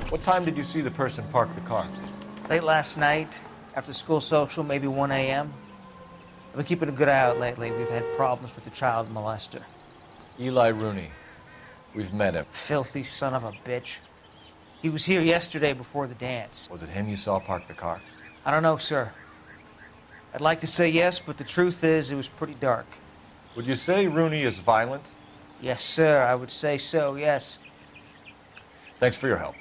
What time did you see the person park the car? Late last night, after school social, maybe 1 a.m. I've been keeping a good eye out lately. We've had problems with the child molester. Eli Rooney. We've met him. Filthy son of a bitch. He was here yesterday before the dance. Was it him you saw park the car? I don't know, sir. I'd like to say yes, but the truth is it was pretty dark. Would you say Rooney is violent? Yes, sir, I would say so, yes. Thanks for your help.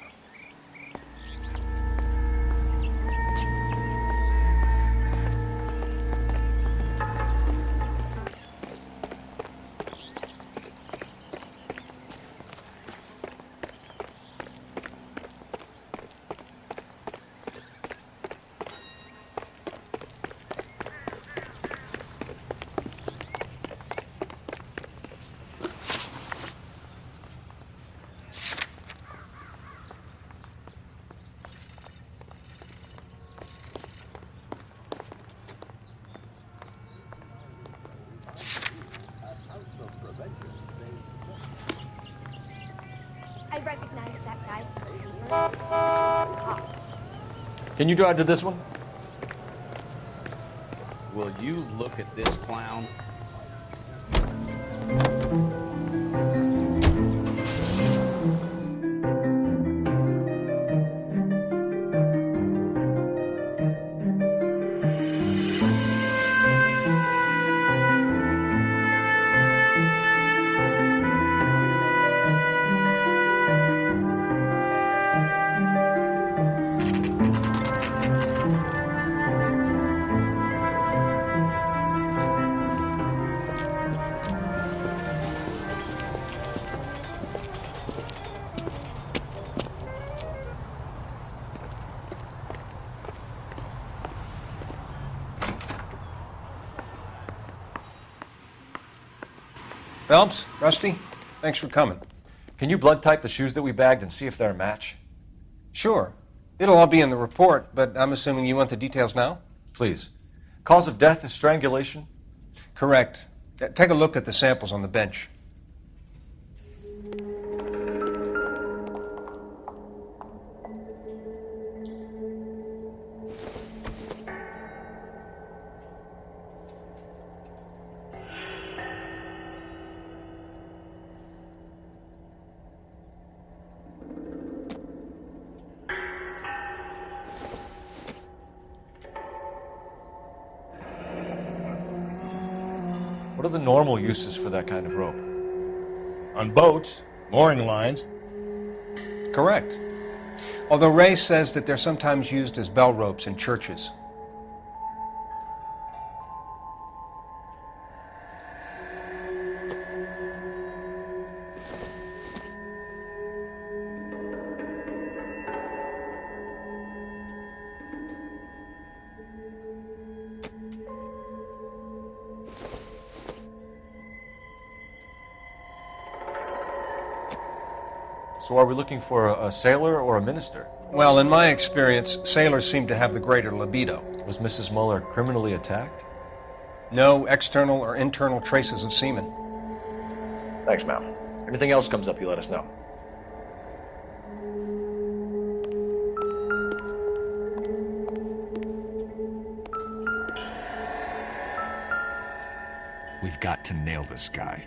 I recognize that guy. Can you drive to this one? Will you look at this clown? Phelps, Rusty, thanks for coming. Can you blood type the shoes that we bagged and see if they're a match? Sure. It'll all be in the report, but I'm assuming you want the details now? Please. Cause of death is strangulation? Correct. Take a look at the samples on the bench. What are the normal uses for that kind of rope? On boats, mooring lines. Correct. Although Ray says that they're sometimes used as bell ropes in churches. So are we looking for a sailor or a minister? Well, in my experience, sailors seem to have the greater libido. Was Mrs. Muller criminally attacked? No external or internal traces of semen. Thanks, ma'am. Anything else comes up, you let us know. We've got to nail this guy.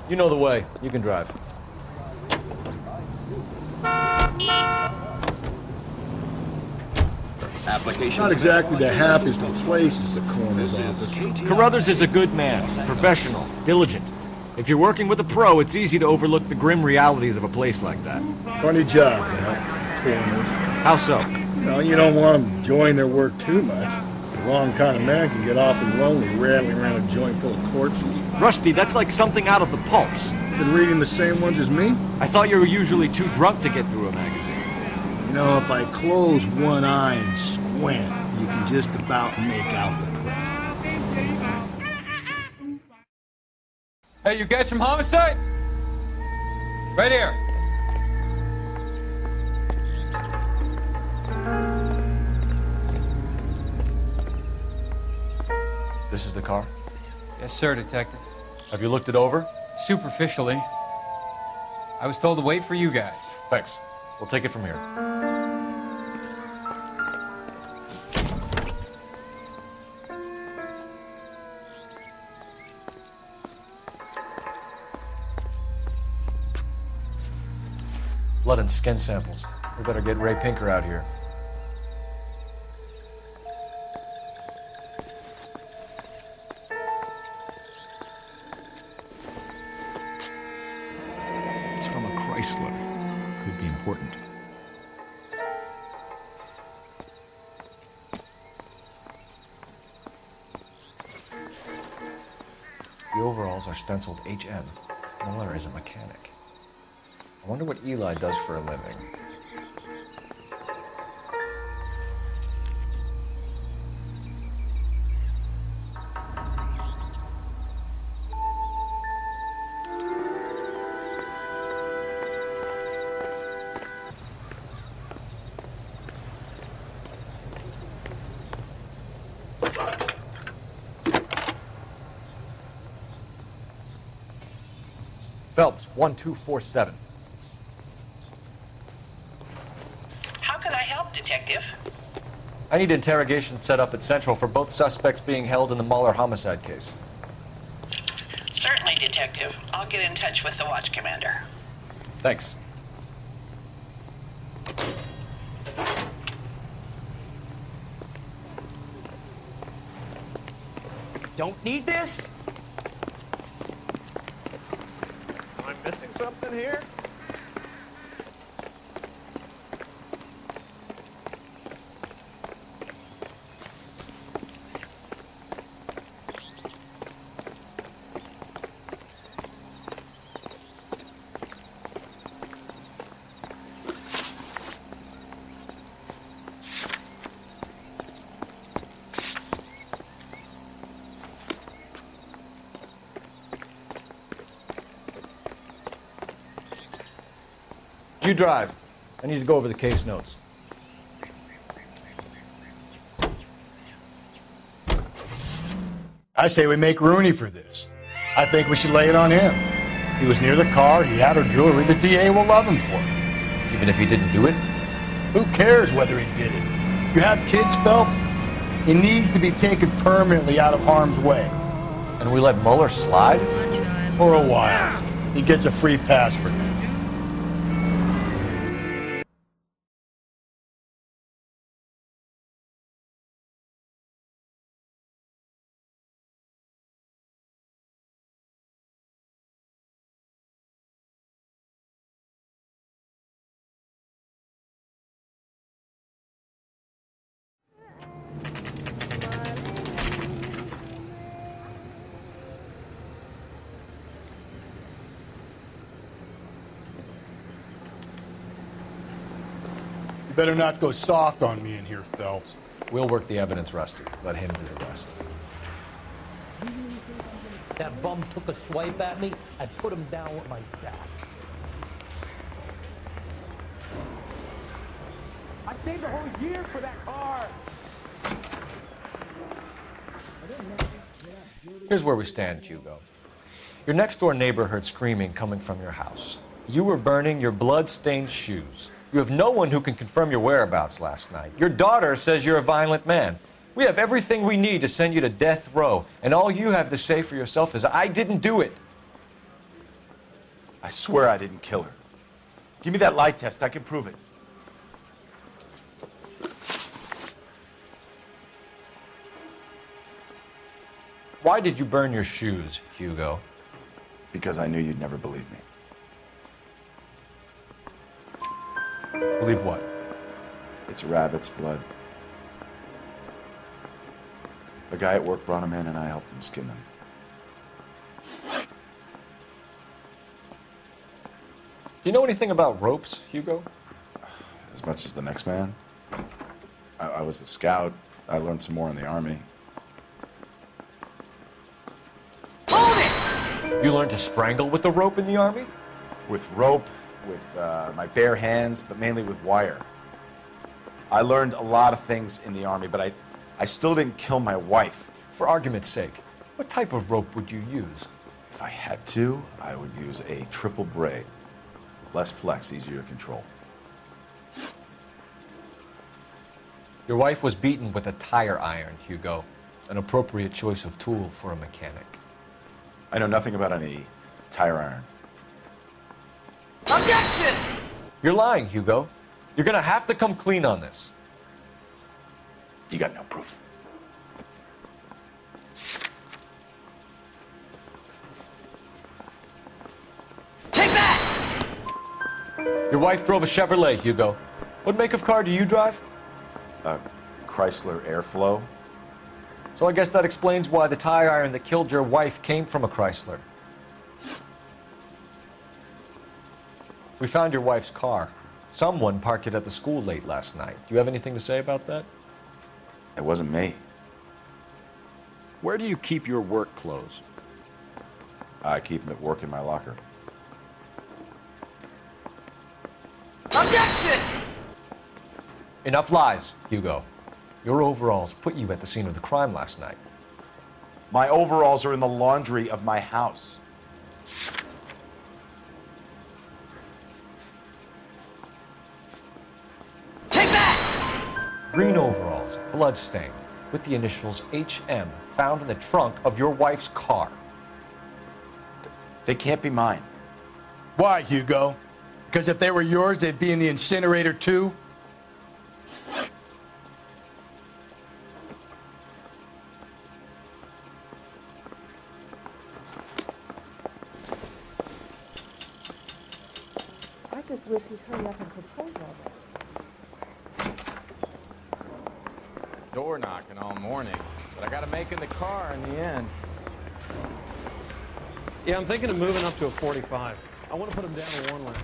You know the way. You can drive. Application. Not exactly the happiest of places, the coroner's office. Carruthers is a good man, professional, diligent. If you're working with a pro, it's easy to overlook the grim realities of a place like that. Funny job, you know, coroners. How so? You know, you don't want them enjoying their work too much. The wrong kind of man can get awfully lonely rattling around a joint full of corpses. Rusty, that's like something out of the pulps. Been reading the same ones as me? I thought you were usually too drunk to get through a magazine. You know, if I close one eye and squint, you can just about make out the print. Hey, you guys from Homicide? Right here. This is the car? Yes, sir, Detective. Have you looked it over? Superficially. I was told to wait for you guys. Thanks. We'll take it from here. Blood and skin samples. We better get Ray Pinker out here. It's from a Chrysler. Could be important. The overalls are stenciled HM. Miller is a mechanic. I wonder what Eli does for a living. Phelps, 1247. How can I help, Detective? I need interrogation set up at Central for both suspects being held in the Muller homicide case. Certainly, Detective. I'll get in touch with the watch commander. Thanks. Don't need this? Am I missing something here? You drive. I need to go over the case notes. I say we make Rooney for this. I think we should lay it on him. He was near the car, he had her jewelry, the DA will love him for it. Even if he didn't do it? Who cares whether he did it? You have kids, Phelps? He needs to be taken permanently out of harm's way. And we let Muller slide? For a while. He gets a free pass for now. You better not go soft on me in here, Phelps. We'll work the evidence, Rusty. Let him do the rest. That bum took a swipe at me, I put him down with my staff. I saved a whole year for that car! Here's where we stand, Hugo. Your next-door neighbor heard screaming coming from your house. You were burning your blood-stained shoes. You have no one who can confirm your whereabouts last night. Your daughter says you're a violent man. We have everything we need to send you to death row, and all you have to say for yourself is, I didn't do it. I swear I didn't kill her. Give me that lie test. I can prove it. Why did you burn your shoes, Hugo? Because I knew you'd never believe me. Believe what? It's rabbit's blood. A guy at work brought him in and I helped him skin them. Do you know anything about ropes, Hugo? As much as the next man. I was a scout. I learned some more in the Army. You learned to strangle with the rope in the Army? With rope, with my bare hands, but mainly with wire. I learned a lot of things in the Army, but I still didn't kill my wife. For argument's sake, what type of rope would you use? If I had to, I would use a triple braid. Less flex, easier to control. Your wife was beaten with a tire iron, Hugo. An appropriate choice of tool for a mechanic. I know nothing about any tire iron. Objection! You're lying, Hugo. You're gonna have to come clean on this. You got no proof. Take that! Your wife drove a Chevrolet, Hugo. What make of car do you drive? A Chrysler Airflow. So I guess that explains why the tire iron that killed your wife came from a Chrysler. We found your wife's car. Someone parked it at the school late last night. Do you have anything to say about that? It wasn't me. Where do you keep your work clothes? I keep them at work in my locker. Objection! Enough lies, Hugo. Your overalls put you at the scene of the crime last night. My overalls are in the laundry of my house. Take that! Green overalls, bloodstained, with the initials HM found in the trunk of your wife's car. They can't be mine. Why, Hugo? Because if they were yours, they'd be in the incinerator too? I just wish he'd hurry up and propose all this. Door knocking all morning, but I gotta make in the car in the end. Yeah, I'm thinking of moving up to a 45. I want to put him down to one lane.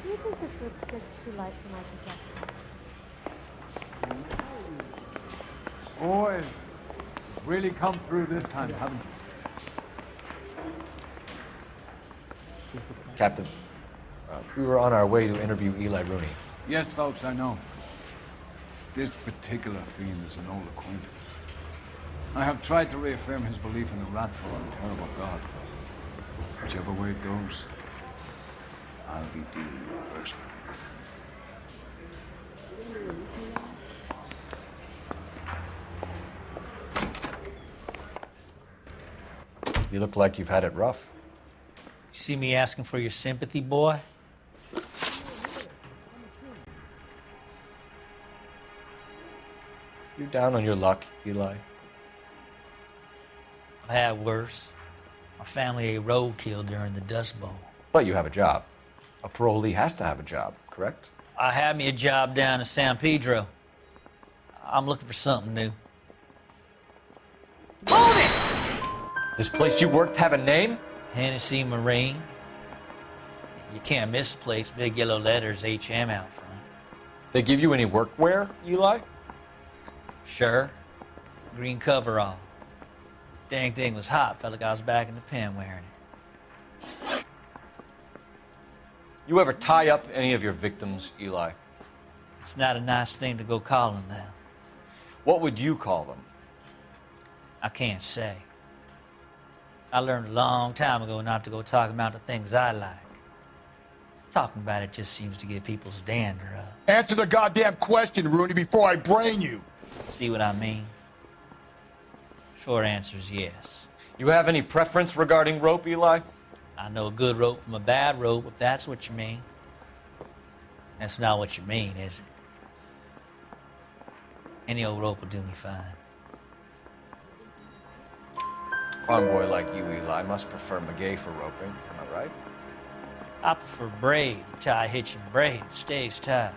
Do you think this was just too light for my protection? Boys, really come through this time, haven't you? Captain, we were on our way to interview Eli Rooney. Yes, Phelps, I know. This particular fiend is an old acquaintance. I have tried to reaffirm his belief in a wrathful and terrible God. Whichever way it goes, I'll be dealing with it personally. You look like you've had it rough. You see me asking for your sympathy, boy? You're down on your luck, Eli. I had worse. My family ate roadkill during the Dust Bowl. But you have a job. A parolee has to have a job, correct? I had me a job down in San Pedro. I'm looking for something new. Hold it! This place you worked have a name? Hennessy Marine. You can't miss the place. Big yellow letters, HM out front. They give you any workwear, Eli? Sure. Green coverall. Dang thing was hot. Felt like I was back in the pen wearing it. You ever tie up any of your victims, Eli? It's not a nice thing to go calling them. What would you call them? I can't say. I learned a long time ago not to go talking about the things I like. Talking about it just seems to get people's dander up. Answer the goddamn question, Rooney, before I brain you. See what I mean? Short answer is yes. You have any preference regarding rope, Eli? I know a good rope from a bad rope, if that's what you mean. That's not what you mean, is it? Any old rope will do me fine. Farm boy like you, Eli, must prefer McGay for roping. Am I right? I prefer braid. Tie hitching braid stays tied.